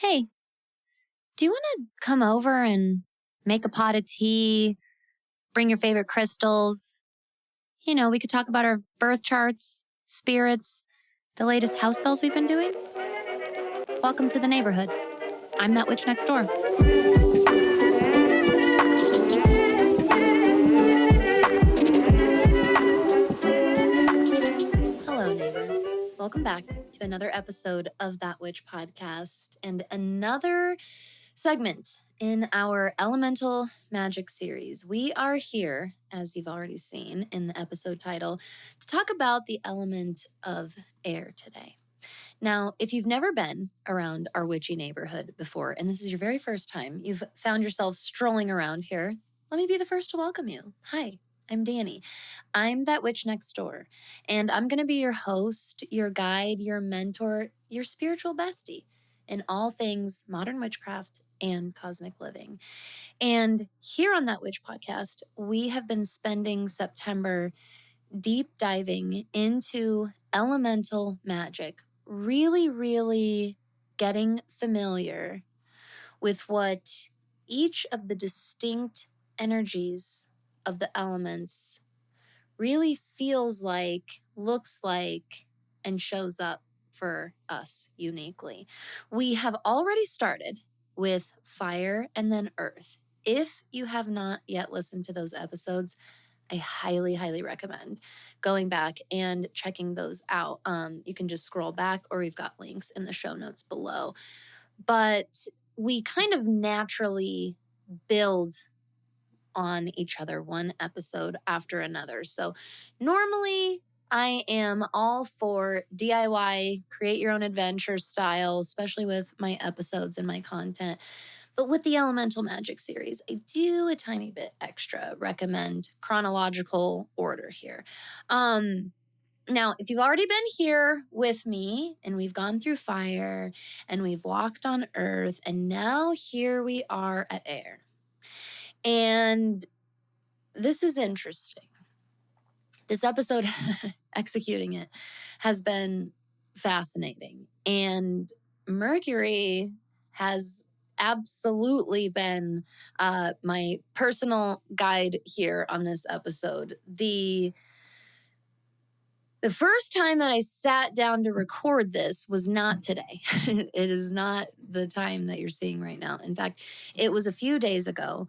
Hey, do you want to come over and make a pot of tea, bring your favorite crystals? We could talk about our birth charts, spirits, the latest house spells we've been doing. Welcome to the neighborhood. I'm that witch next door. Hello, neighbor. Welcome back to another episode of That Witch podcast and another segment in our Elemental Magick series. We are here, as you've already seen in the episode title, to talk about the element of air today. Now, if you've never been around our witchy neighborhood before, and this is your very first time, you've found yourself strolling around here, let me be the first to welcome you. Hi, I'm Danny. I'm that witch next door, and I'm going to be your host, your guide, your mentor, your spiritual bestie in all things modern witchcraft and cosmic living. And here on That Witch podcast, we have been spending September deep diving into elemental magic, really getting familiar with what each of the distinct energies of the elements really feels like, looks like, and shows up for us uniquely. We have already started with fire and then earth. If you have not yet listened to those episodes, I highly recommend going back and checking those out. You can just scroll back, or we've got links in the show notes below. But we kind of naturally build on each other one episode after another. So normally I am all for DIY, create your own adventure style, especially with my episodes and my content. But with the Elemental Magick series, I do a tiny bit extra recommend chronological order here. Now, if you've already been here with me and we've gone through fire and we've walked on earth, and now here we are at air. And this is interesting. This episode, executing it, has been fascinating. And Mercury has absolutely been my personal guide here on this episode. The first time that I sat down to record this was not today. It is not the time that you're seeing right now. In fact, it was a few days ago.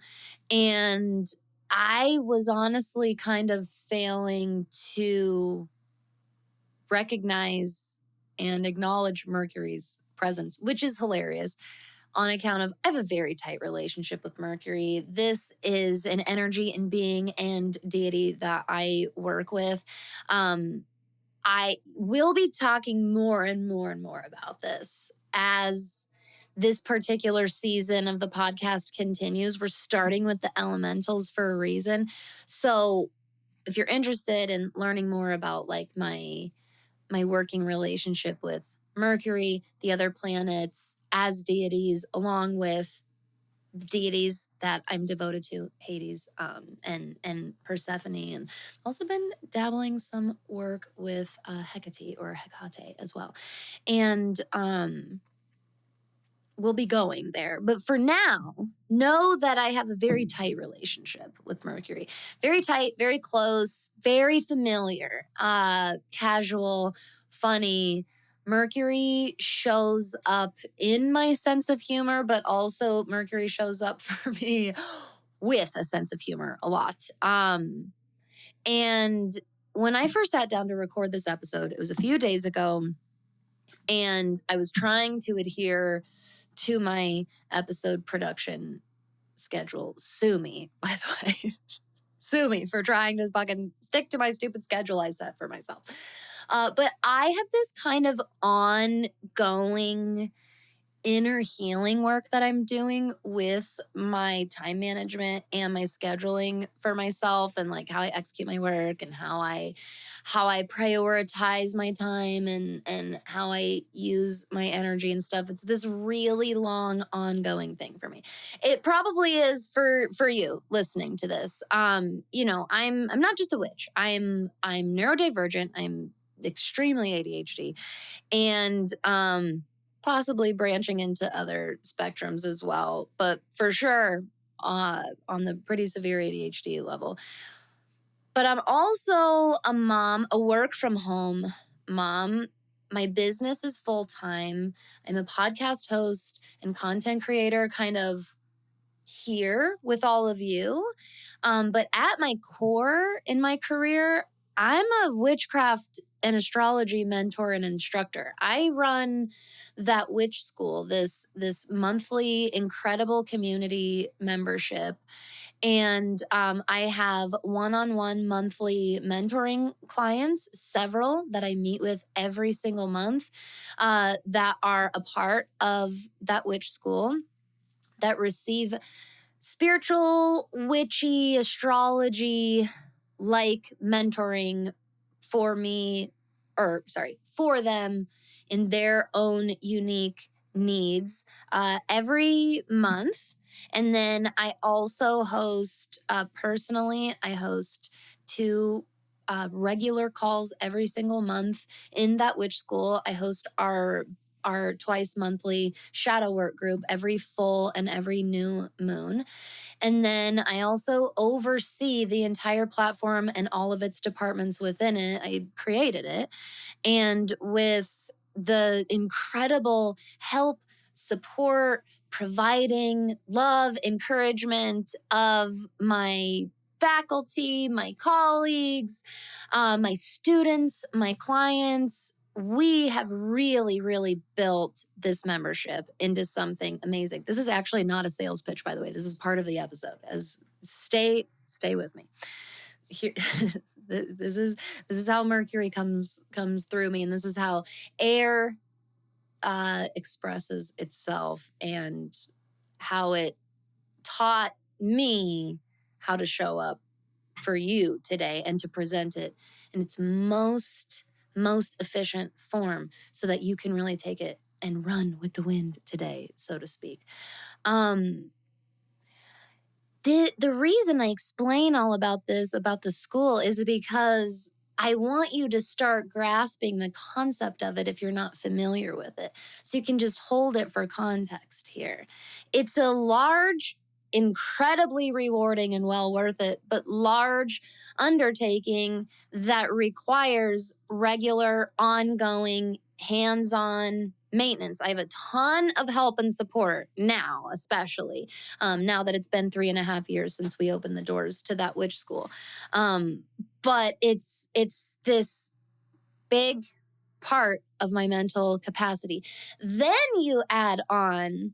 And I was honestly kind of failing to recognize and acknowledge Mercury's presence, which is hilarious on account of I have a very tight relationship with Mercury. This is an energy and being and deity that I work with. I will be talking more and more about this as this particular season of the podcast continues. We're starting with the elementals for a reason. So if you're interested in learning more about like my working relationship with Mercury, the other planets as deities, along with the deities that I'm devoted to, Hades and Persephone, and also been dabbling some work with Hecate or Hecate as well. And we'll be going there. But for now, know that I have a very tight relationship with Mercury. Very tight, very close, very familiar, casual, funny. Mercury shows up in my sense of humor, but also Mercury shows up for me with a sense of humor a lot. And when I first sat down to record this episode, it was a few days ago, and I was trying to adhere to my episode production schedule. Sue me, by the way. Sue me for trying to fucking stick to my stupid schedule I set for myself. But I have this kind of ongoing inner healing work that I'm doing with my time management and my scheduling for myself, and like how I execute my work and how I prioritize my time and how I use my energy and stuff. It's this really long ongoing thing for me. It probably is for you listening to this. I'm not just a witch. I'm neurodivergent. I'm extremely ADHD, and possibly branching into other spectrums as well, but for sure on the pretty severe ADHD level. But I'm also a mom, a work from home mom. My business is full time. I'm a podcast host and content creator, kind of here with all of you. But at my core in my career, I'm a witchcraft and astrology mentor and instructor. I run that witch school, this monthly incredible community membership. And I have one-on-one monthly mentoring clients, several that I meet with every single month that are a part of that witch school, that receive spiritual, witchy, astrology like mentoring for me, for them in their own unique needs every month. And then I also host, personally, I host 2 regular calls every single month in that witch school. I host our twice monthly shadow work group every full and every new moon. And then I also oversee the entire platform and all of its departments within it. I created it. And with the incredible help, support, providing love, encouragement of my faculty, my colleagues, my students, my clients, we have really, really built this membership into something amazing. This is actually not a sales pitch, by the way. This is part of the episode. Stay with me. Here, this is how Mercury comes through me, and this is how air expresses itself, and how it taught me how to show up for you today and to present it in its most efficient form so that you can really take it and run with the wind today, so to speak. The reason I explain all about this, about the school, is because I want you to start grasping the concept of it if you're not familiar with it. So you can just hold it for context here. It's a large, incredibly rewarding and well worth it, but large undertaking that requires regular, ongoing, hands-on maintenance. I have a ton of help and support now, especially now that it's been 3.5 years since we opened the doors to that witch school. But it's this big part of my mental capacity. Then you add on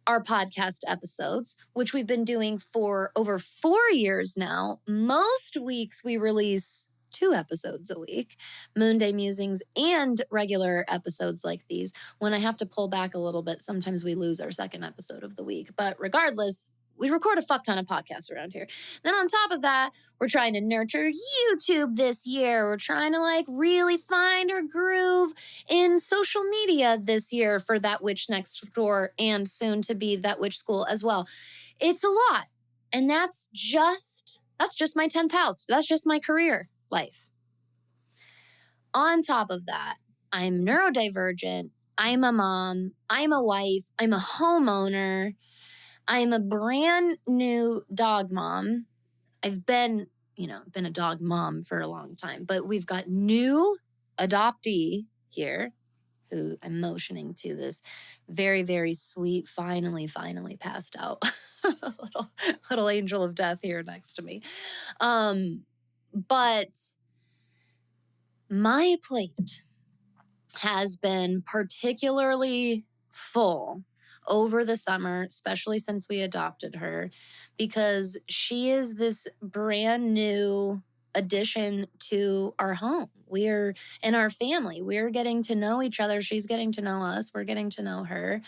our podcast episodes, which we've been doing for over 4 years now. Most weeks we release 2 episodes a week, Moon Day Musings and regular episodes like these. When I have to pull back a little bit, sometimes we lose our second episode of the week. But regardless, we record a fuck ton of podcasts around here. Then on top of that, we're trying to nurture YouTube this year. We're trying to really find our groove in social media this year for That Witch Next Door and soon to be That Witch School as well. It's a lot. And that's just my 10th house. That's just my career life. On top of that, I'm neurodivergent. I'm a mom. I'm a wife. I'm a homeowner. I'm a brand new dog mom. I've been a dog mom for a long time, but we've got new adoptee here who I'm motioning to, this very, very sweet, finally passed out little angel of death here next to me. But my plate has been particularly full over the summer, especially since we adopted her, because she is this brand new addition to our home. We're in our family. We're getting to know each other. She's getting to know us. We're getting to know her.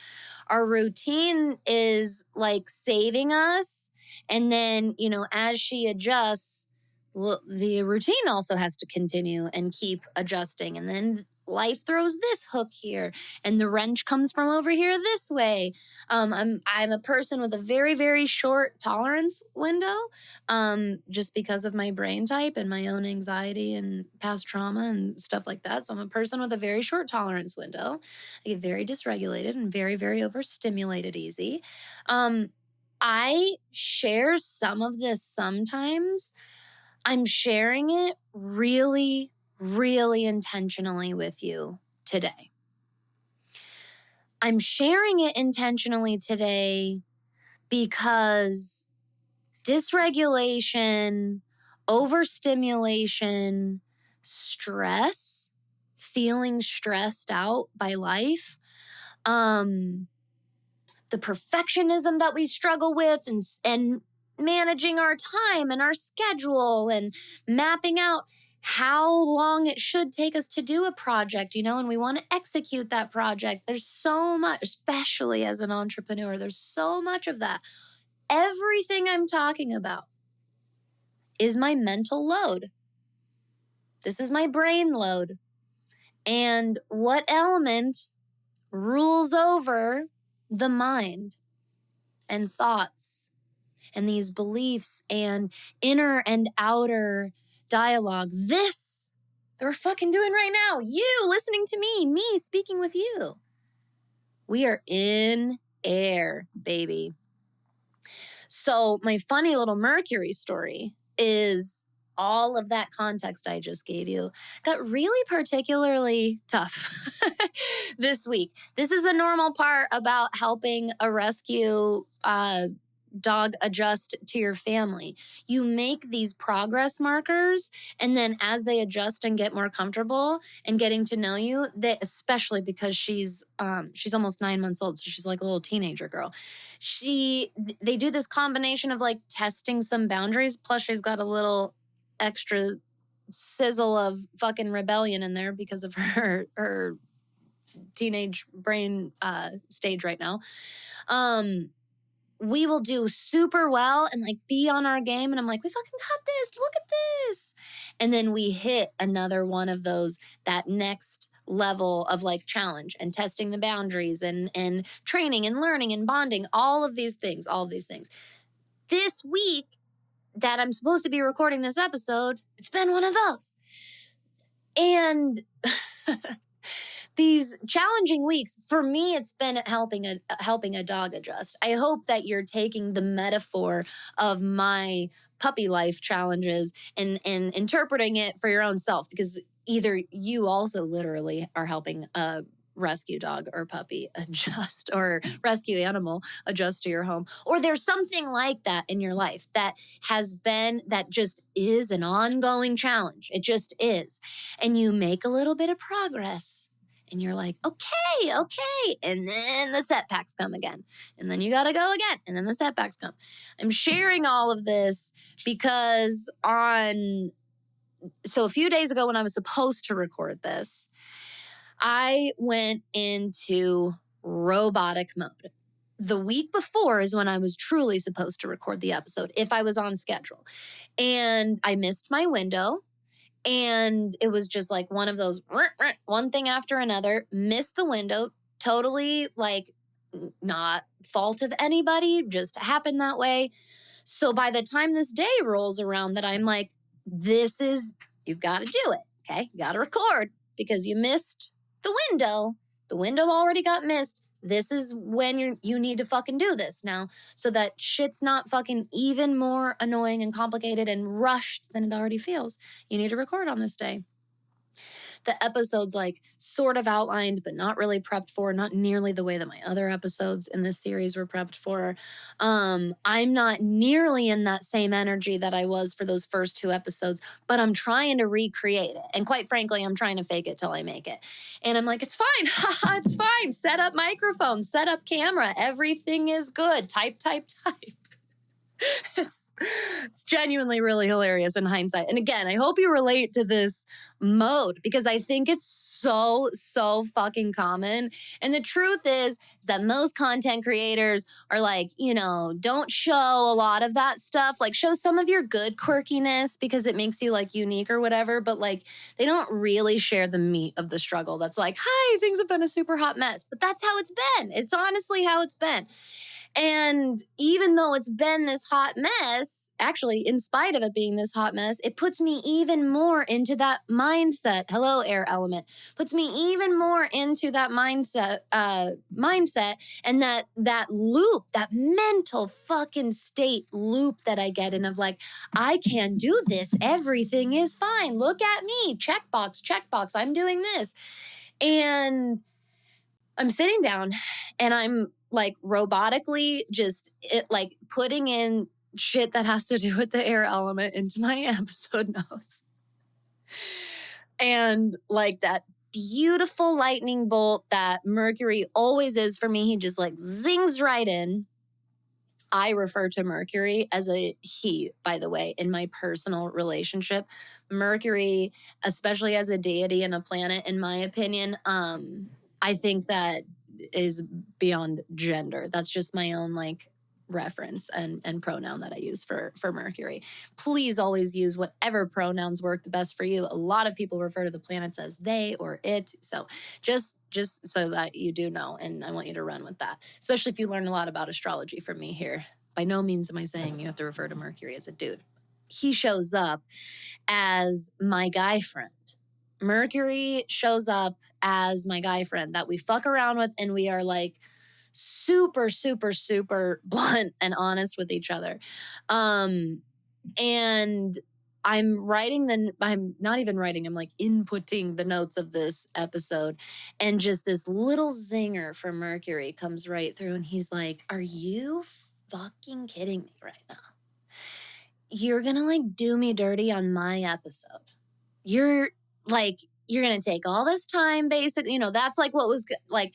Our routine is saving us. And then, as she adjusts, the routine also has to continue and keep adjusting. And then life throws this hook here and the wrench comes from over here this way. I'm a person with a very, very short tolerance window, just because of my brain type and my own anxiety and past trauma and stuff like that. So I'm a person with a very short tolerance window. I get very dysregulated and very, very overstimulated easy. I share some of this sometimes. I'm sharing it really, really intentionally with you today. I'm sharing it intentionally today because dysregulation, overstimulation, stress, feeling stressed out by life, the perfectionism that we struggle with and managing our time and our schedule and mapping out how long it should take us to do a project, and we want to execute that project. There's so much, especially as an entrepreneur, there's so much of that. Everything I'm talking about is my mental load. This is my brain load. And what element rules over the mind and thoughts and these beliefs and inner and outer dialogue? This that we're fucking doing right now. You listening to me speaking with you. We are in air, baby. So my funny little Mercury story is all of that context I just gave you got really particularly tough this week. This is a normal part about helping a rescue dog adjust to your family. You make these progress markers, and then as they adjust and get more comfortable and getting to know you, that especially because she's almost 9 months old, so she's like a little teenager girl. They do this combination of like testing some boundaries, plus she's got a little extra sizzle of fucking rebellion in there because of her teenage brain stage right now. We will do super well and like be on our game. And I'm like, we fucking got this. Look at this. And then we hit another one of those, that next level of like challenge and testing the boundaries and training and learning and bonding, all of these things. This week that I'm supposed to be recording this episode, it's been one of those. And these challenging weeks, for me, it's been helping a dog adjust. I hope that you're taking the metaphor of my puppy life challenges and interpreting it for your own self, because either you also literally are helping a rescue dog or puppy adjust, or rescue animal adjust to your home, or there's something like that in your life that just is an ongoing challenge. It just is. And you make a little bit of progress. And you're like, okay. And then the setbacks come again. And then you got to go again. And then the setbacks come. I'm sharing all of this because a few days ago when I was supposed to record this, I went into robotic mode. The week before is when I was truly supposed to record the episode, if I was on schedule. And I missed my window. And it was just like one of those, one thing after another, missed the window, totally like not fault of anybody, just happened that way. So by the time this day rolls around that I'm like, you've got to do it, okay? You got to record because you missed the window. The window already got missed. This is when you need to fucking do this now so that shit's not fucking even more annoying and complicated and rushed than it already feels. You need to record on this day. The episode's like sort of outlined, but not really prepped for, not nearly the way that my other episodes in this series were prepped for. I'm not nearly in that same energy that I was for those first 2 episodes, but I'm trying to recreate it. And quite frankly, I'm trying to fake it till I make it. And I'm like, it's fine. It's fine. Set up microphone, set up camera. Everything is good. Type. It's genuinely really hilarious in hindsight. And again, I hope you relate to this mode because I think it's so fucking common. And the truth is that most content creators are like, don't show a lot of that stuff. Like, show some of your good quirkiness because it makes you like unique or whatever. But like, they don't really share the meat of the struggle. That's like, hi, things have been a super hot mess. But that's how it's been. It's honestly how it's been. And even though it's been this hot mess, actually, in spite of it being this hot mess, it puts me even more into that mindset. Hello, air element. Puts me even more into that mindset, and that loop, that mental fucking state loop that I get in of like, I can do this. Everything is fine. Look at me. Checkbox, checkbox. I'm doing this. And I'm sitting down and I'm like robotically just putting in shit that has to do with the air element into my episode notes. And like that beautiful lightning bolt that Mercury always is for me, he just like zings right in. I refer to Mercury as a he, by the way, in my personal relationship. Mercury, especially as a deity and a planet, in my opinion, I think that is beyond gender. That's just my own like reference and pronoun that I use for Mercury. Please always use whatever pronouns work the best for you. A lot of people refer to the planets as they or it. So just so that you do know, and I want you to run with that, especially if you learn a lot about astrology from me here. By no means am I saying you have to refer to Mercury as a dude. He shows up as my guy friend. Mercury shows up as my guy friend that we fuck around with, and we are like super, super, super blunt and honest with each other. And I'm not even writing, I'm like inputting the notes of this episode. And just this little zinger from Mercury comes right through. And he's like, are you fucking kidding me right now? You're going to like do me dirty on my episode. You're going to take all this time, basically, that's like what was like,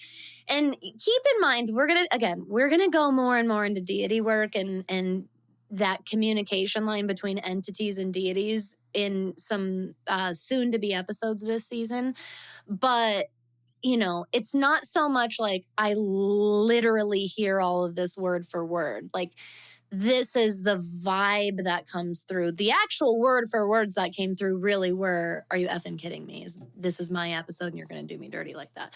and keep in mind, we're going to go more and more into deity work and that communication line between entities and deities in some soon to be episodes this season. But, it's not so much like I literally hear all of this word for word. Like, this is the vibe that comes through. The actual word for words that came through really were, are you effing kidding me? This is my episode and you're going to do me dirty like that.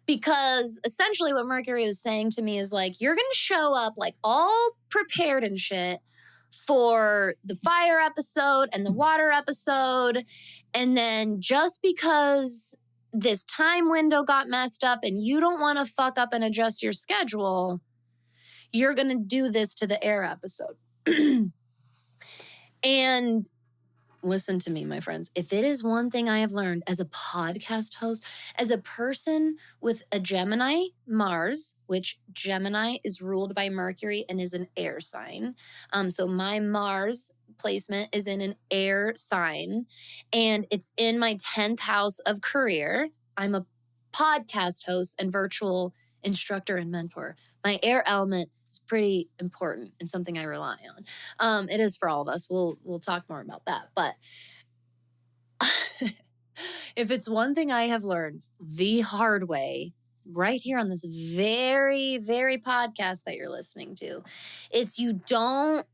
Because essentially what Mercury was saying to me is like, you're going to show up like all prepared and shit for the fire episode and the water episode. And then just because this time window got messed up and you don't want to fuck up and adjust your schedule, you're going to do this to the air episode. And listen to me, my friends. If it is one thing I have learned as a podcast host, as a person with a Gemini Mars, which Gemini is ruled by Mercury and is an air sign. So my Mars placement is in an air sign and it's in my 10th house of career. I'm a podcast host and virtual instructor and mentor. My air element is pretty important and something I rely on. It is for all of us. We'll talk more about that. But if it's one thing I have learned the hard way, right here on this very, very podcast that you're listening to, it's you don't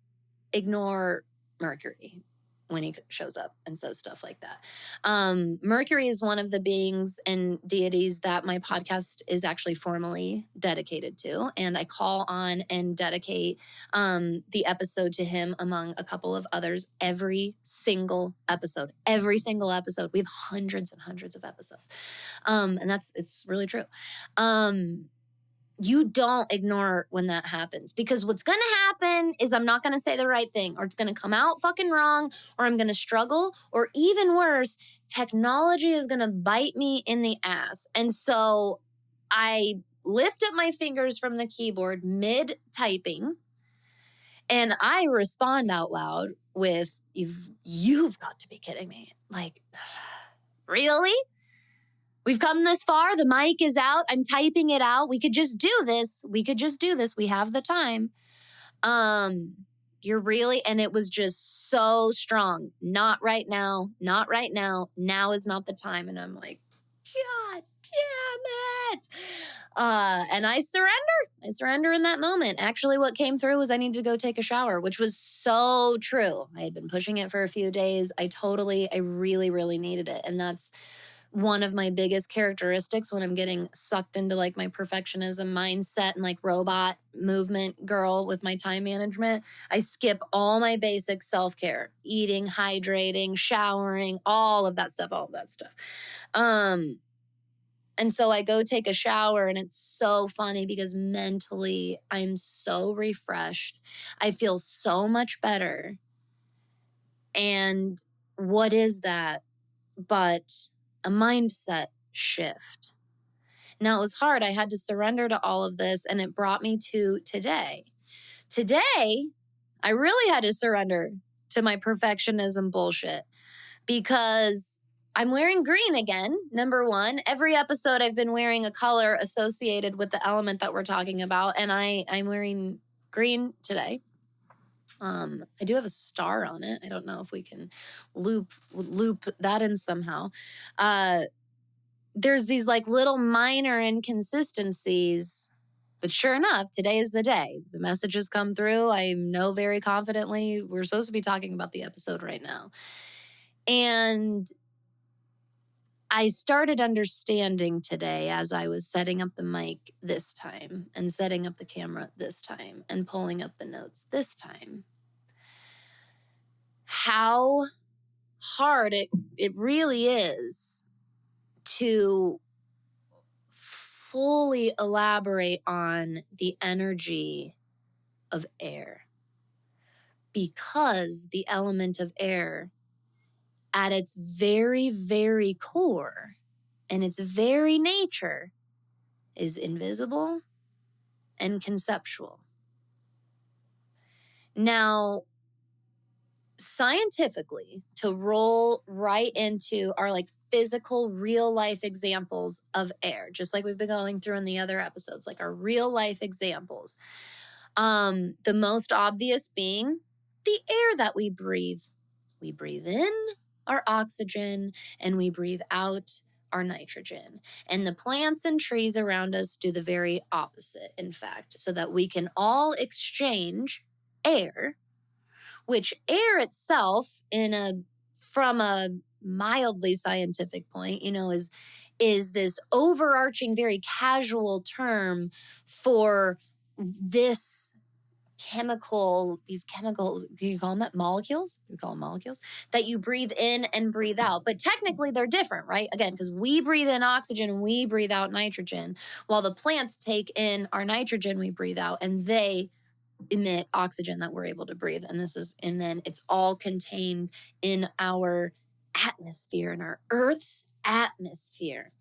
ignore Mercury when he shows up and says stuff like that. Mercury is one of the beings and deities that my podcast is actually formally dedicated to. And I call on and dedicate the episode to him among a couple of others every single episode. Every single episode. We have hundreds and hundreds of episodes. And it's really true. You don't ignore when that happens, because what's going to happen is I'm not going to say the right thing, or it's going to come out fucking wrong, or I'm going to struggle, or even worse, technology is going to bite me in the ass. And so I lift up my fingers from the keyboard mid typing and I respond out loud with, you've got to be kidding me. Like, really? We've come this far. The mic is out. I'm typing it out. We could just do this. We have the time. you're really, and it was just so strong. Not right now. Not right now. Now is not the time. And I'm like, God damn it. And I surrender. I surrender in that moment. Actually, what came through was I needed to go take a shower, which was so true. I had been pushing it for a few days. I really, really needed it. And that's one of my biggest characteristics when I'm getting sucked into like my perfectionism mindset and like robot movement girl with my time management. I skip all my basic self-care, eating, hydrating, showering, all of that stuff. And so I go take a shower, and it's so funny because mentally I'm so refreshed. I feel so much better. And what is that but a mindset shift? Now, it was hard. I had to surrender to all of this, and it brought me to today. Today, I really had to surrender to my perfectionism bullshit because I'm wearing green again, number one. Every episode I've been wearing a color associated with the element that we're talking about, and I'm wearing green today. I do have a star on it. I don't know if we can loop that in somehow. There's these like little minor inconsistencies, but sure enough, today is the day. The messages come through. I know very confidently we're supposed to be talking about the episode right now. And I started understanding today as I was setting up the mic this time and setting up the camera this time and pulling up the notes this time, how hard it really is to fully elaborate on the energy of air, because the element of air at its very, very core and its very nature is invisible and conceptual. Now, scientifically, to roll right into our like physical real life examples of air, just like we've been going through in the other episodes, like our real life examples. The most obvious being the air that we breathe. We breathe in our oxygen and we breathe out our nitrogen. And the plants and trees around us do the very opposite, in fact, so that we can all exchange air, which air itself from a mildly scientific point, is this overarching, very casual term for these chemicals, do you call them that? Molecules? Do you call them molecules? That you breathe in and breathe out. But technically they're different, right? Again, because we breathe in oxygen and we breathe out nitrogen, while the plants take in our nitrogen, we breathe out, and they emit oxygen that we're able to breathe. And then it's all contained in our atmosphere, in our Earth's atmosphere.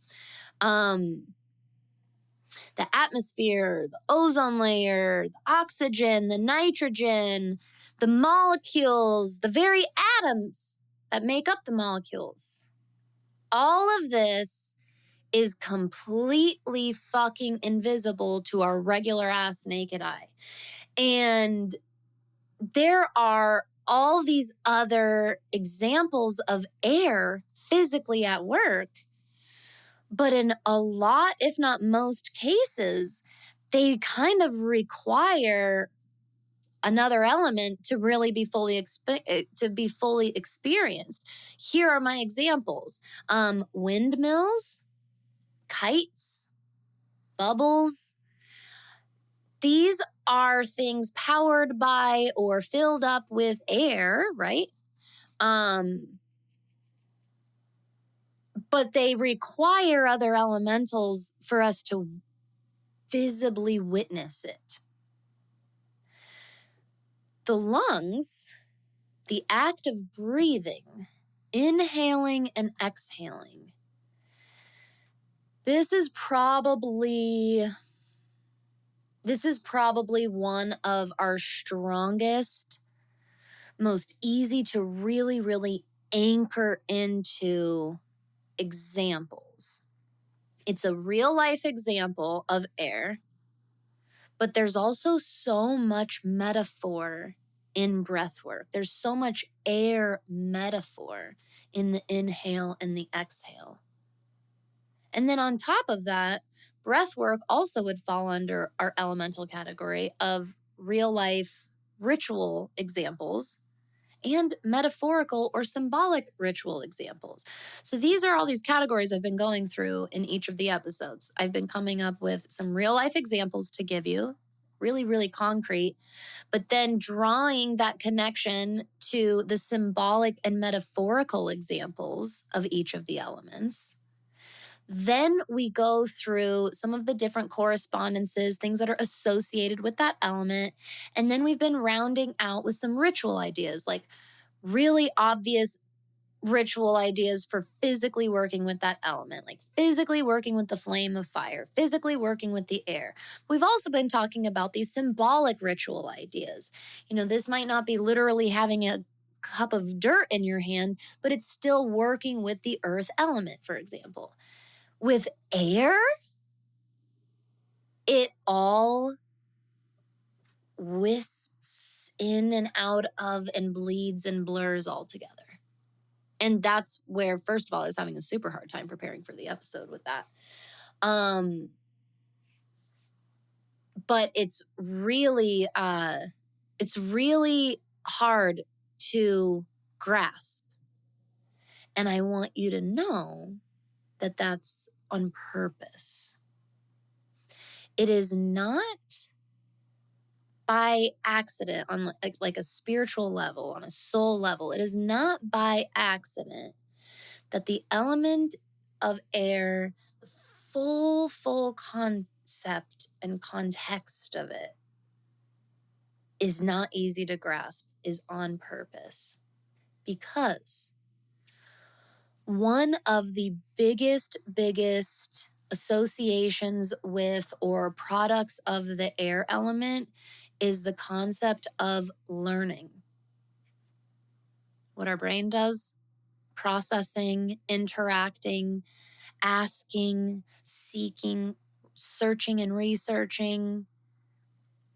The atmosphere, the ozone layer, the oxygen, the nitrogen, the molecules, the very atoms that make up the molecules. All of this is completely fucking invisible to our regular ass naked eye. And there are all these other examples of air physically at work. But in a lot, if not most cases, they kind of require another element to really be fully experienced. Here are my examples. Windmills, kites, bubbles. These are things powered by or filled up with air, right? But they require other elementals for us to visibly witness it. The lungs, the act of breathing, inhaling and exhaling, this is probably one of our strongest, most easy to really, really anchor into examples. It's a real life example of air, but there's also so much metaphor in breath work. There's so much air metaphor in the inhale and the exhale. And then on top of that, breath work also would fall under our elemental category of real life ritual examples and metaphorical or symbolic ritual examples. So these are all these categories I've been going through in each of the episodes. I've been coming up with some real life examples to give you, really, really concrete, but then drawing that connection to the symbolic and metaphorical examples of each of the elements. Then we go through some of the different correspondences, things that are associated with that element. And then we've been rounding out with some ritual ideas, like really obvious ritual ideas for physically working with that element, like physically working with the flame of fire, physically working with the air. We've also been talking about these symbolic ritual ideas. This might not be literally having a cup of dirt in your hand, but it's still working with the earth element, for example. With air, it all wisps in and out of and bleeds and blurs all together. And that's where, first of all, I was having a super hard time preparing for the episode with that. But it's really hard to grasp. And I want you to know that that's on purpose. It is not by accident on like a spiritual level, on a soul level. It is not by accident that the element of air, the full concept and context of it is not easy to grasp, is on purpose. Because one of the biggest associations with or products of the air element is the concept of learning. What our brain does, processing, interacting, asking, seeking, searching and researching,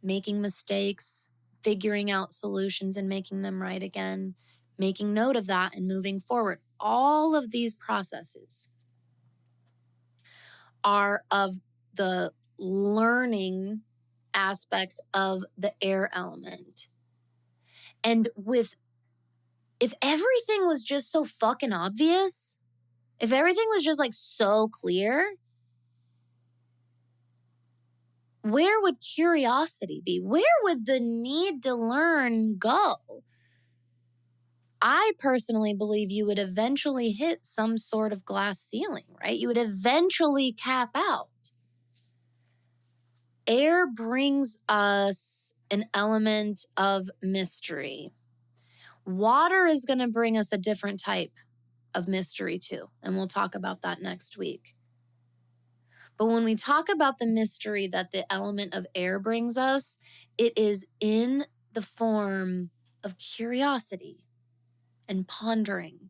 making mistakes, figuring out solutions and making them right again, making note of that and moving forward. All of these processes are of the learning aspect of the air element. And if everything was just so fucking obvious, if everything was just like so clear, where would curiosity be? Where would the need to learn go? I personally believe you would eventually hit some sort of glass ceiling, right? You would eventually cap out. Air brings us an element of mystery. Water is going to bring us a different type of mystery too, and we'll talk about that next week. But when we talk about the mystery that the element of air brings us, it is in the form of curiosity and pondering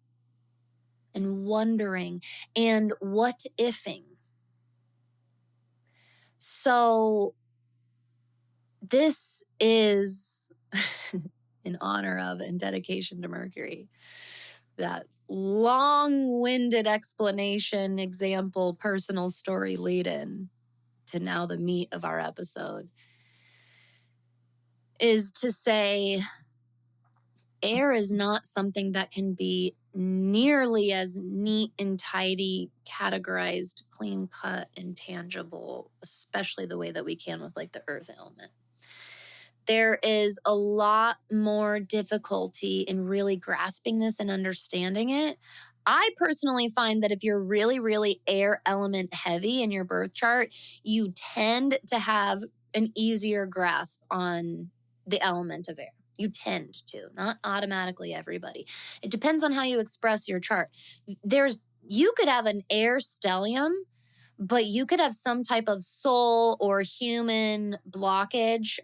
and wondering and what-ifing. So this is in honor of and dedication to Mercury. That long-winded explanation, example, personal story lead in to now the meat of our episode is to say air is not something that can be nearly as neat and tidy, categorized, clean cut, and tangible, especially the way that we can with like the earth element. There is a lot more difficulty in really grasping this and understanding it. I personally find that if you're really air element heavy in your birth chart, you tend to have an easier grasp on the element of air. You tend to, not automatically everybody. It depends on how you express your chart. You could have an air stellium, but you could have some type of soul or human blockage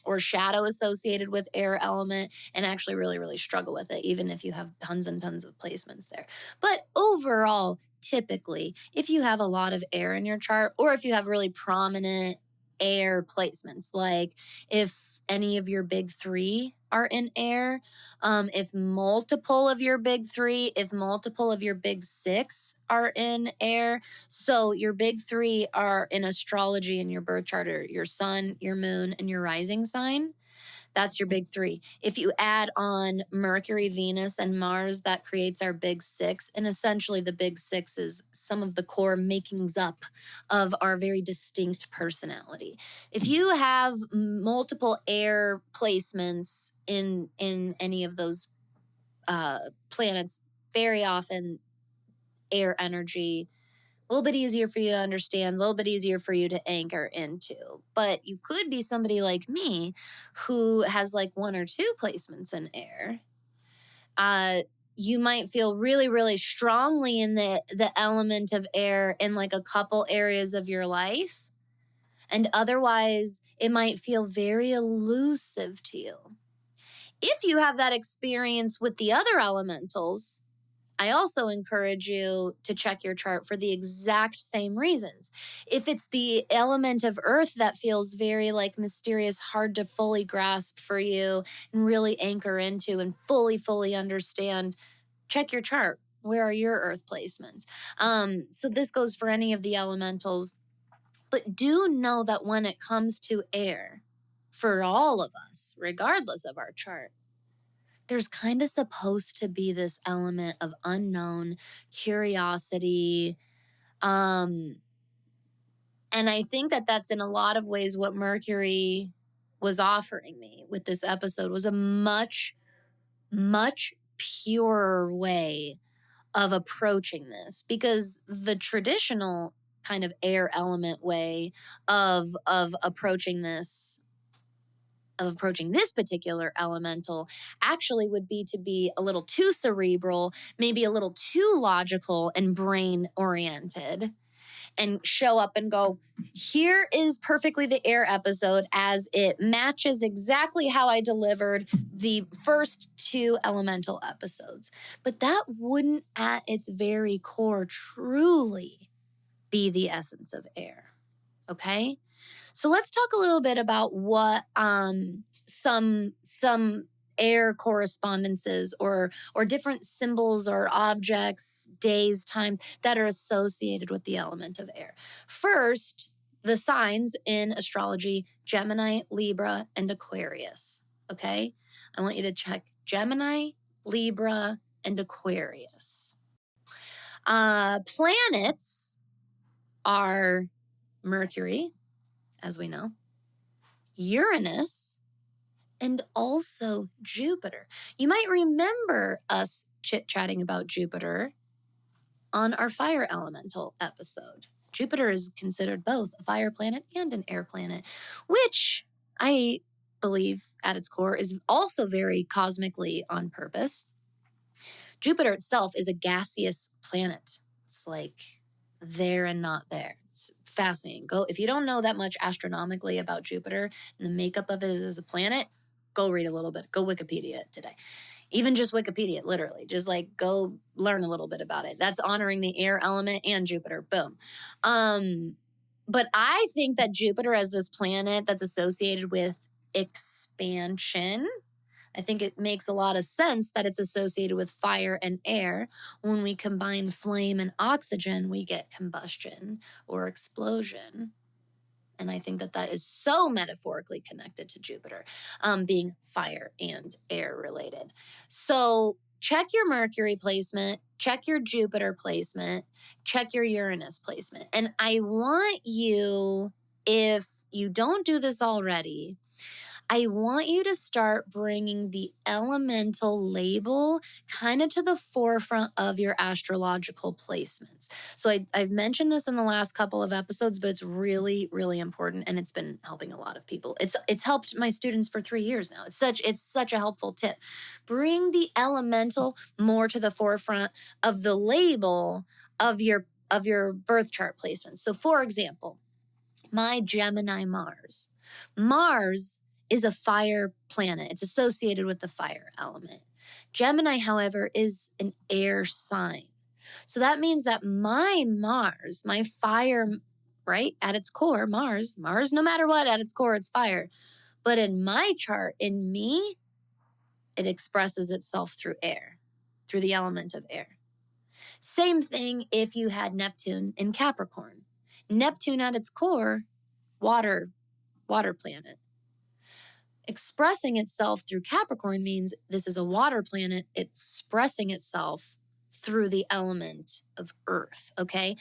or shadow associated with air element and actually really struggle with it, even if you have tons and tons of placements there. But overall, typically, if you have a lot of air in your chart, or if you have really prominent air placements, like if any of your big three are in air, if multiple of your big three, if multiple of your big six are in air. So your big three are in astrology in your birth chart, or your sun, your moon, and your rising sign. That's your big three. If you add on Mercury, Venus, and Mars, that creates our big six. And essentially, the big six is some of the core makings up of our very distinct personality. If you have multiple air placements in any of those planets, very often air energy, a little bit easier for you to understand, a little bit easier for you to anchor into. But you could be somebody like me who has like one or two placements in air. You might feel really, really strongly in the element of air in like a couple areas of your life. And otherwise, it might feel very elusive to you. If you have that experience with the other elementals, I also encourage you to check your chart for the exact same reasons. If it's the element of earth that feels very like mysterious, hard to fully grasp for you and really anchor into and fully understand, check your chart. Where are your earth placements? So this goes for any of the elementals. But do know that when it comes to air, for all of us, regardless of our chart, there's kind of supposed to be this element of unknown curiosity. And I think that that's in a lot of ways what Mercury was offering me with this episode, was a much purer way of approaching this, because the traditional kind of air element way of approaching this particular elemental actually would be to be a little too cerebral, maybe a little too logical and brain oriented, and show up and go, here is perfectly the air episode as it matches exactly how I delivered the first two elemental episodes. But that wouldn't at its very core truly be the essence of air. Okay? So let's talk a little bit about what some air correspondences or different symbols or objects, days, times that are associated with the element of air. First, the signs in astrology: Gemini, Libra, and Aquarius. Okay? I want you to check Gemini, Libra, and Aquarius. Planets are Mercury, as we know, Uranus, and also Jupiter. You might remember us chit-chatting about Jupiter on our fire elemental episode. Jupiter is considered both a fire planet and an air planet, which I believe at its core is also very cosmically on purpose. Jupiter itself is a gaseous planet. It's like there and not there. It's fascinating. If you don't know that much astronomically about Jupiter and the makeup of it as a planet, go read a little bit. Go Wikipedia it today. Even just Wikipedia, literally. Just like go learn a little bit about it. That's honoring the air element and Jupiter. Boom. But I think that Jupiter as this planet that's associated with expansion, I think it makes a lot of sense that it's associated with fire and air. When we combine flame and oxygen, we get combustion or explosion. And I think that that is so metaphorically connected to Jupiter, being fire and air related. So check your Mercury placement, check your Jupiter placement, check your Uranus placement. And I want you, if you don't do this already, I want you to start bringing the elemental label kind of to the forefront of your astrological placements. So I've mentioned this in the last couple of episodes, but it's really, really important, and it's been helping a lot of people. It's helped my students for 3 years now. It's such a helpful tip. Bring the elemental more to the forefront of the label of your birth chart placement. So for example, my Gemini Mars. Mars is a fire planet. It's associated with the fire element. Gemini, however, is an air sign. So that means that my Mars, my fire, right, at its core, Mars, no matter what, at its core, it's fire. But in my chart, in me, it expresses itself through air, through the element of air. Same thing if you had Neptune in Capricorn. Neptune at its core, water planet. Expressing itself through Capricorn means this is a water planet expressing itself through the element of earth, okay?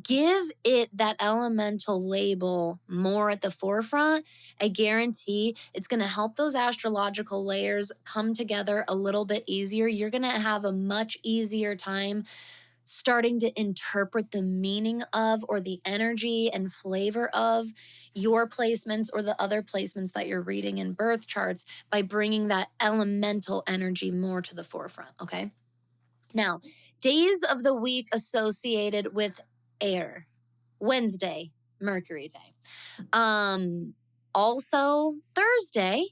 Give it that elemental label more at the forefront. I guarantee it's going to help those astrological layers come together a little bit easier. You're going to have a much easier time starting to interpret the meaning of or the energy and flavor of your placements or the other placements that you're reading in birth charts by bringing that elemental energy more to the forefront, okay? Now, days of the week associated with air. Wednesday, Mercury Day. Also Thursday,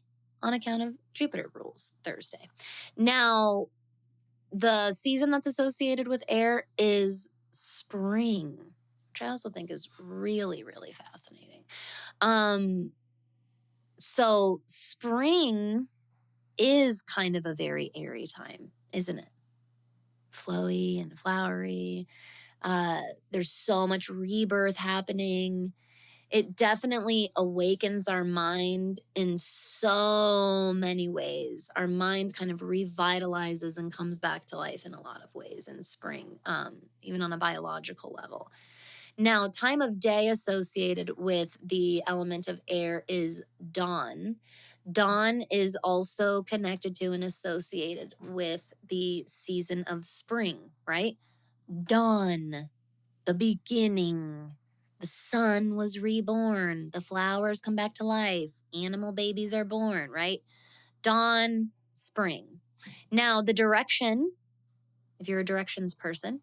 on account of Jupiter rules Thursday. Now, the season that's associated with air is spring, which I also think is really, really fascinating. So spring is kind of a very airy time, isn't it? Flowy and flowery. There's so much rebirth happening. It definitely awakens our mind in so many ways. Our mind kind of revitalizes and comes back to life in a lot of ways in spring, even on a biological level. Now, time of day associated with the element of air is dawn. Dawn is also connected to and associated with the season of spring, right? Dawn, the beginning. The sun was reborn. The flowers come back to life. Animal babies are born, right? Dawn, spring. Now, the direction, if you're a directions person,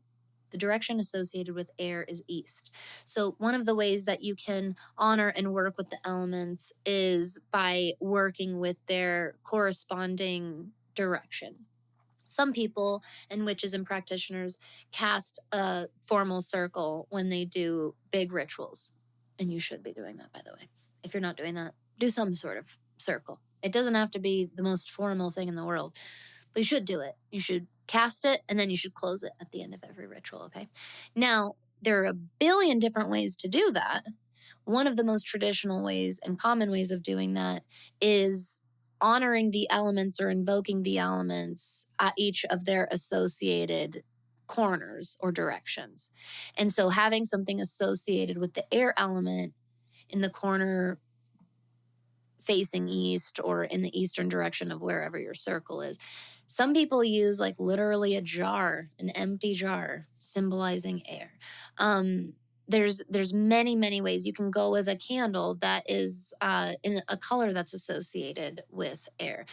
the direction associated with air is east. So one of the ways that you can honor and work with the elements is by working with their corresponding direction. Some people and witches and practitioners cast a formal circle when they do big rituals. And you should be doing that, by the way. If you're not doing that, do some sort of circle. It doesn't have to be the most formal thing in the world, but you should do it. You should cast it, and then you should close it at the end of every ritual, okay? Now, there are a billion different ways to do that. One of the most traditional ways and common ways of doing that is honoring the elements or invoking the elements at each of their associated corners or directions. And so having something associated with the air element in the corner facing east or in the eastern direction of wherever your circle is. Some people use like literally a jar, an empty jar, symbolizing air. There's many ways. You can go with a candle that is in a color that's associated with air.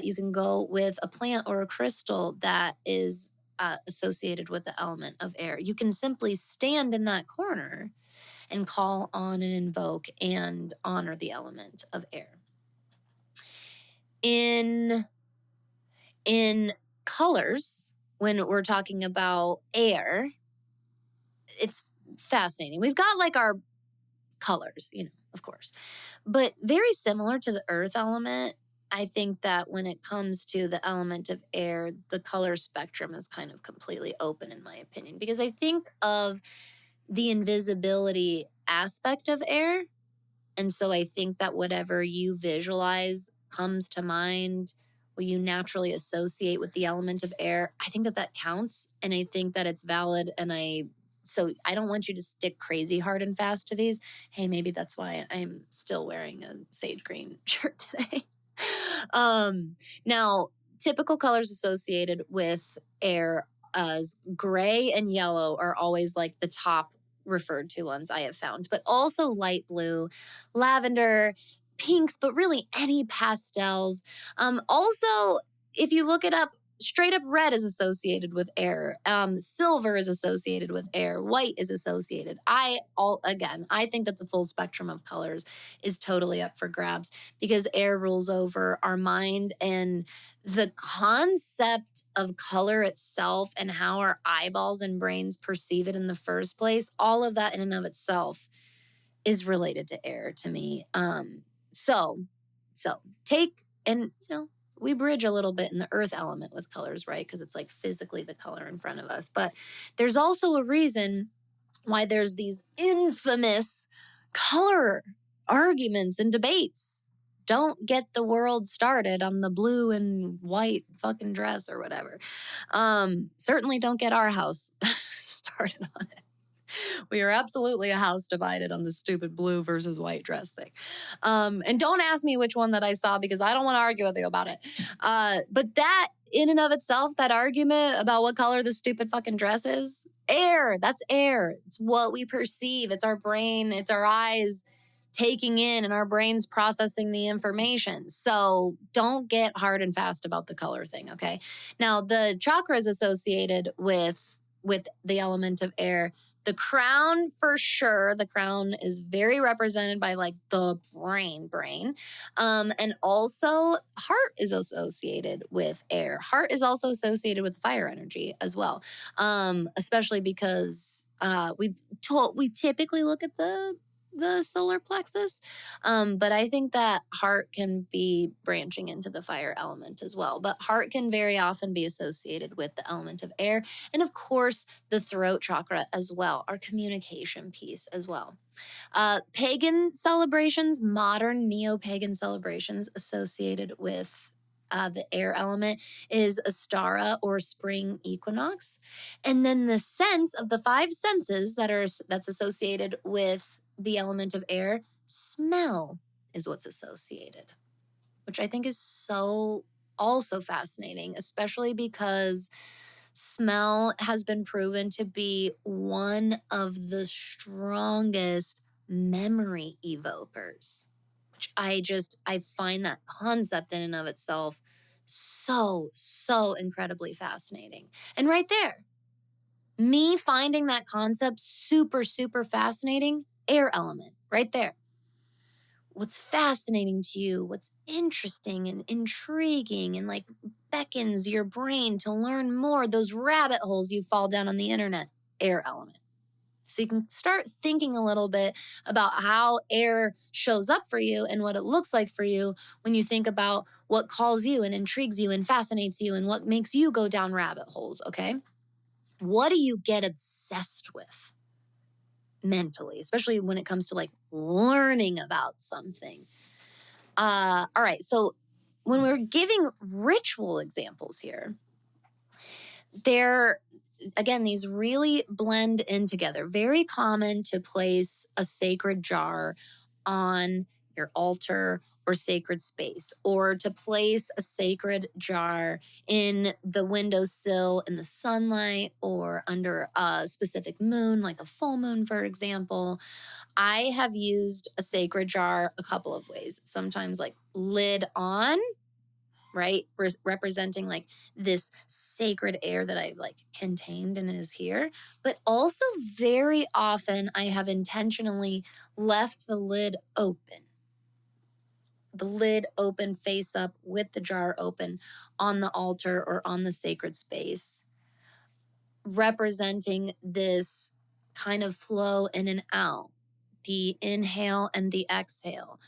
You can go with a plant or a crystal that is associated with the element of air. You can simply stand in that corner and call on and invoke and honor the element of air. In colors, when we're talking about air, it's fascinating. We've got like our colors, of course, but very similar to the earth element. I think that when it comes to the element of air, the color spectrum is kind of completely open, in my opinion, because I think of the invisibility aspect of air. And so I think that whatever you visualize comes to mind, what you naturally associate with the element of air, I think that that counts. And I think that it's valid. So I don't want you to stick crazy hard and fast to these. Hey, maybe that's why I'm still wearing a sage green shirt today. Now, typical colors associated with air as gray and yellow are always like the top referred to ones I have found, but also light blue, lavender, pinks, but really any pastels. Also, if you look it up, straight up red is associated with air. Silver is associated with air. White is associated. I think that the full spectrum of colors is totally up for grabs because air rules over our mind, and the concept of color itself and how our eyeballs and brains perceive it in the first place, all of that in and of itself is related to air to me. So take and, we bridge a little bit in the earth element with colors, right? Because it's like physically the color in front of us. But there's also a reason why there's these infamous color arguments and debates. Don't get the world started on the blue and white fucking dress or whatever. Certainly don't get our house started on it. We are absolutely a house divided on the stupid blue versus white dress thing. And don't ask me which one that I saw because I don't want to argue with you about it. But that in and of itself, that argument about what color the stupid fucking dress is, air, that's air. It's what we perceive. It's our brain. It's our eyes taking in and our brains processing the information. So don't get hard and fast about the color thing, okay? Now, the chakras associated with the element of air, the crown for sure. The crown is very represented by like the brain. And also heart is associated with air. Heart is also associated with fire energy as well. Especially because we typically look at the solar plexus. But I think that heart can be branching into the fire element as well. But heart can very often be associated with the element of air. And of course, the throat chakra as well, our communication piece as well. Pagan celebrations, modern neo-pagan celebrations associated with the air element is Astara or spring equinox. And then the sense of the 5 senses that's associated with the element of air, smell is what's associated, which I think is so also fascinating, especially because smell has been proven to be one of the strongest memory evokers, which I find that concept in and of itself so incredibly fascinating. And right there, me finding that concept super fascinating, air element, right there. What's fascinating to you, what's interesting and intriguing and like beckons your brain to learn more, those rabbit holes you fall down on the internet, air element. So you can start thinking a little bit about how air shows up for you and what it looks like for you when you think about what calls you and intrigues you and fascinates you and what makes you go down rabbit holes, okay? What do you get obsessed with mentally, especially when it comes to like learning about something? All right, so when we're giving ritual examples here, again, these really blend in together. Very common to place a sacred jar on your altar or sacred space, or to place a sacred jar in the windowsill in the sunlight or under a specific moon, like a full moon, for example. I have used a sacred jar a couple of ways. Sometimes like lid on, right? Representing like this sacred air that I've like contained and is here. But also very often I have intentionally left the lid open. The lid open face up with the jar open on the altar or on the sacred space, representing this kind of flow in and out, the inhale and the exhale.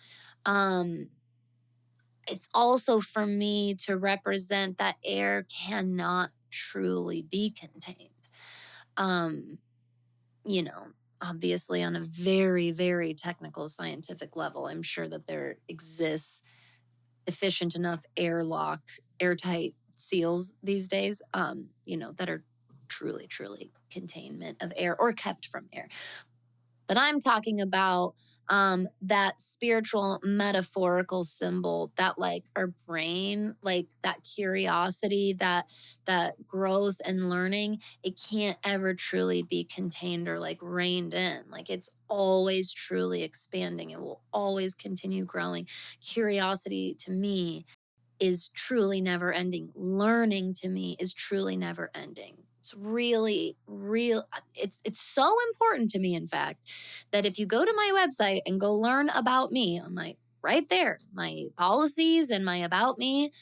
It's also for me to represent that air cannot truly be contained. You know, obviously on a very technical scientific level, I'm sure that there exists efficient enough airtight seals these days, that are truly containment of air or kept from air. But I'm talking about that spiritual metaphorical symbol that like our brain, like that curiosity, that growth and learning, it can't ever truly be contained or like reined in. Like it's always truly expanding. It will always continue growing. Curiosity to me is truly never ending. Learning to me is truly never ending. It's really, it's so important to me, in fact, that if you go to my website and go learn about me on right there, my policies and my about me,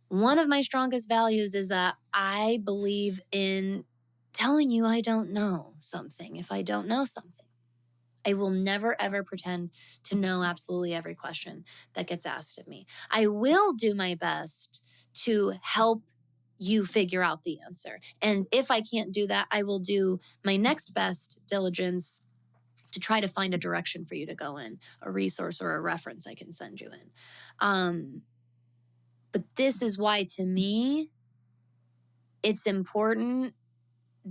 one of my strongest values is that I believe in telling you I don't know something if I don't know something. I will never, ever pretend to know absolutely every question that gets asked of me. I will do my best to help you figure out the answer. And if I can't do that, I will do my next best diligence to try to find a direction for you to go in, a resource or a reference I can send you in. But this is why, to me, it's important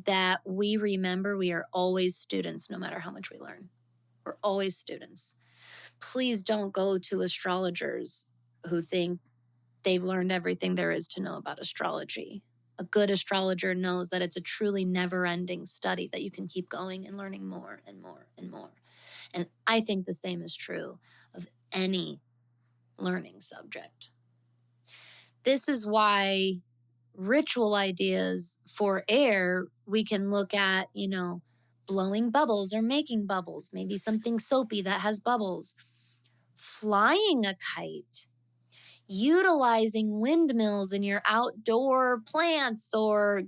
that we remember we are always students, no matter how much we learn. We're always students. Please don't go to astrologers who think they've learned everything there is to know about astrology. A good astrologer knows that it's a truly never-ending study that you can keep going and learning more and more and more. And I think the same is true of any learning subject. This is why ritual ideas for air, we can look at, blowing bubbles or making bubbles, maybe something soapy that has bubbles, flying a kite, utilizing windmills in your outdoor plants, or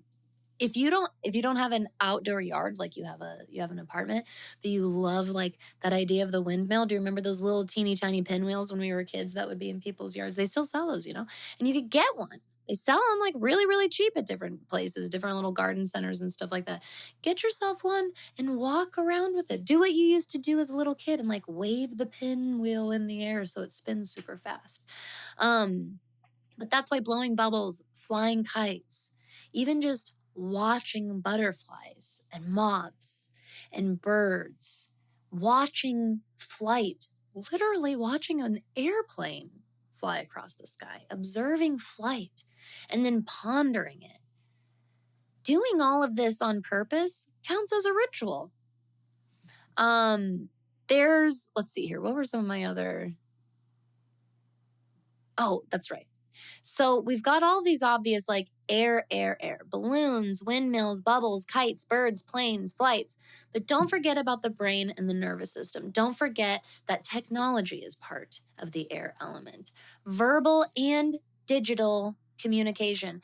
if you don't have an outdoor yard, like you have an apartment, but you love like that idea of the windmill. Do you remember those little teeny tiny pinwheels when we were kids that would be in people's yards? They still sell those, and you could get one. They sell them like really, really cheap at different places, different little garden centers and stuff like that. Get yourself one and walk around with it. Do what you used to do as a little kid and like wave the pinwheel in the air so it spins super fast. But that's why blowing bubbles, flying kites, even just watching butterflies and moths and birds, watching flight, literally watching an airplane fly across the sky, observing flight, and then pondering it. Doing all of this on purpose counts as a ritual. Let's see here. What were some of my other... Oh, that's right. So we've got all these obvious like air, balloons, windmills, bubbles, kites, birds, planes, flights. But don't forget about the brain and the nervous system. Don't forget that technology is part of the air element. Verbal and digital communication.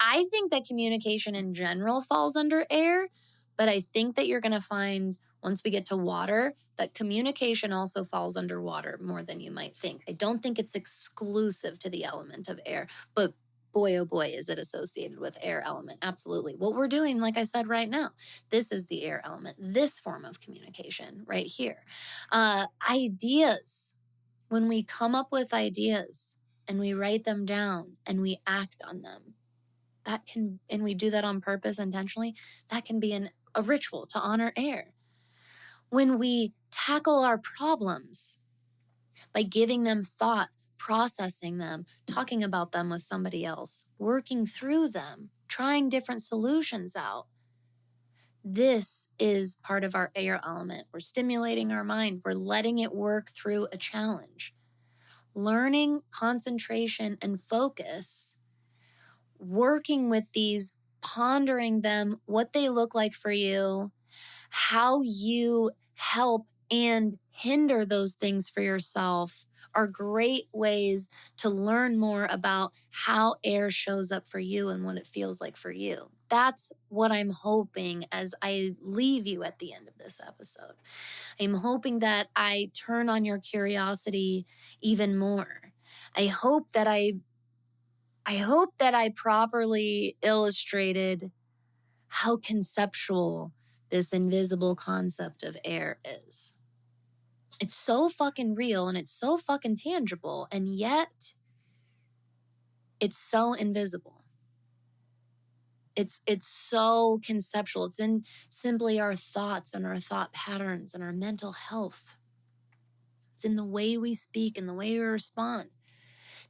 I think that communication in general falls under air, but I think that you're going to find once we get to water that communication also falls under water more than you might think. I don't think it's exclusive to the element of air, but boy, oh boy, is it associated with air element. Absolutely. What we're doing, like I said right now, this is the air element, this form of communication right here. Ideas. When we come up with ideas and we write them down and we act on them, and we do that on purpose intentionally, that can be a ritual to honor air. When we tackle our problems by giving them thought, processing them, talking about them with somebody else, working through them, trying different solutions out, this is part of our air element. We're stimulating our mind. We're letting it work through a challenge. Learning concentration and focus, working with these, pondering them, what they look like for you, how you help and hinder those things for yourself are great ways to learn more about how air shows up for you and what it feels like for you. That's what I'm hoping as I leave you at the end of this episode. I'm hoping that I turn on your curiosity even more. I hope that I properly illustrated how conceptual this invisible concept of air is. It's so fucking real and it's so fucking tangible, and yet it's so invisible. It's so conceptual. It's in simply our thoughts and our thought patterns and our mental health. It's in the way we speak and the way we respond.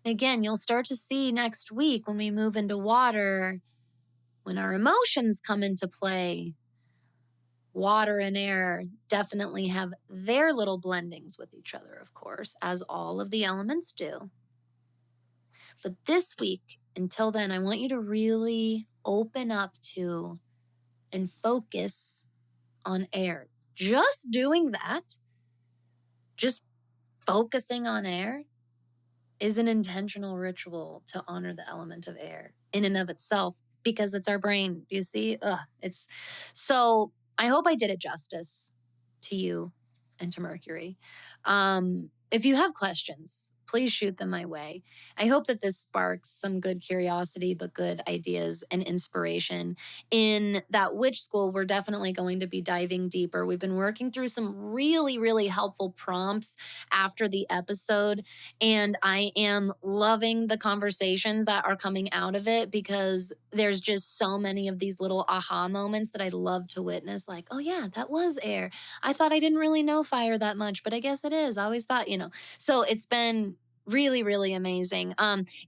And again, you'll start to see next week when we move into water, when our emotions come into play, water and air definitely have their little blendings with each other, of course, as all of the elements do. But this week, until then, I want you to really open up to and focus on air. Just doing that, just focusing on air, is an intentional ritual to honor the element of air in and of itself, because it's our brain. Do you see? So I hope I did it justice. to you and to Mercury. If you have questions, please shoot them my way. I hope that this sparks some good curiosity, but good ideas and inspiration. In that witch school, we're definitely going to be diving deeper. We've been working through some really, really helpful prompts after the episode, and I am loving the conversations that are coming out of it because there's just so many of these little aha moments that I love to witness. Like, oh yeah, that was air. I thought I didn't really know fire that much, but I guess it is. I always thought, So it's been really, really amazing.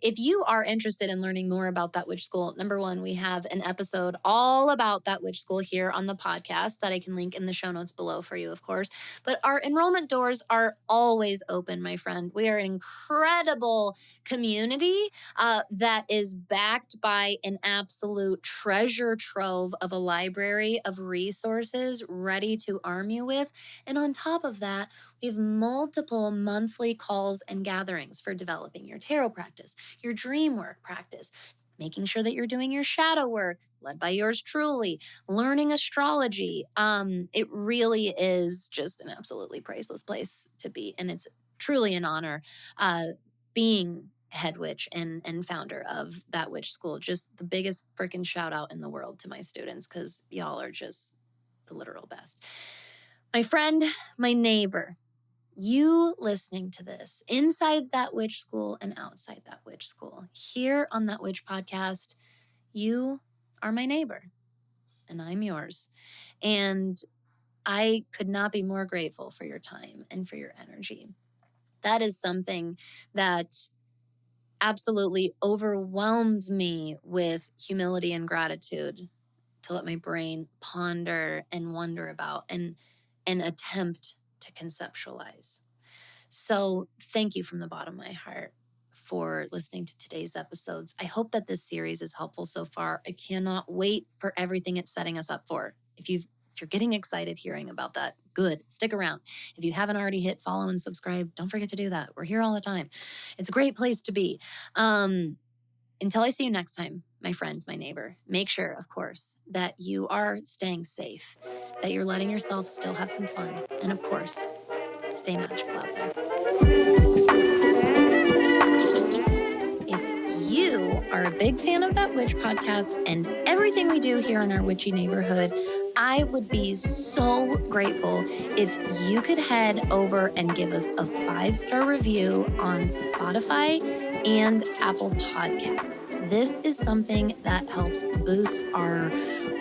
If you are interested in learning more about that witch school, number one, we have an episode all about that witch school here on the podcast that I can link in the show notes below for you, of course. But our enrollment doors are always open, my friend. We are an incredible community that is backed by an absolute treasure trove of a library of resources ready to arm you with. And on top of that, we have multiple monthly calls and gatherings for developing your tarot practice, your dream work practice, making sure that you're doing your shadow work, led by yours truly, learning astrology. It really is just an absolutely priceless place to be. And it's truly an honor being head witch and founder of that witch school. Just the biggest freaking shout out in the world to my students, because y'all are just the literal best. My friend, my neighbor, you listening to this inside that witch school and outside that witch school, here on that witch podcast, you are my neighbor and I'm yours. And I could not be more grateful for your time and for your energy. That is something that absolutely overwhelms me with humility and gratitude to let my brain ponder and wonder about and attempt to conceptualize. So thank you from the bottom of my heart for listening to today's episodes. I hope that this series is helpful so far. I cannot wait for everything it's setting us up for. If you're getting excited hearing about that, good. Stick around. If you haven't already hit follow and subscribe, don't forget to do that. We're here all the time. It's a great place to be. Until I see you next time, my friend, my neighbor, make sure, of course, that you are staying safe, that you're letting yourself still have some fun, and of course, stay magical out there. If you are a big fan of that witch podcast and everything we do here in our witchy neighborhood, I would be so grateful if you could head over and give us a 5-star review on Spotify and Apple Podcasts. This is something that helps boost our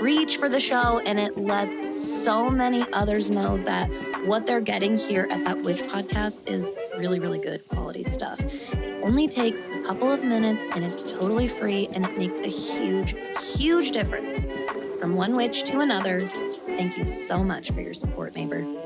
reach for the show, and it lets so many others know that what they're getting here at That Witch Podcast is really, really good quality stuff. It only takes a couple of minutes and it's totally free, and it makes a huge, huge difference from one witch to another. Thank you so much for your support, neighbor.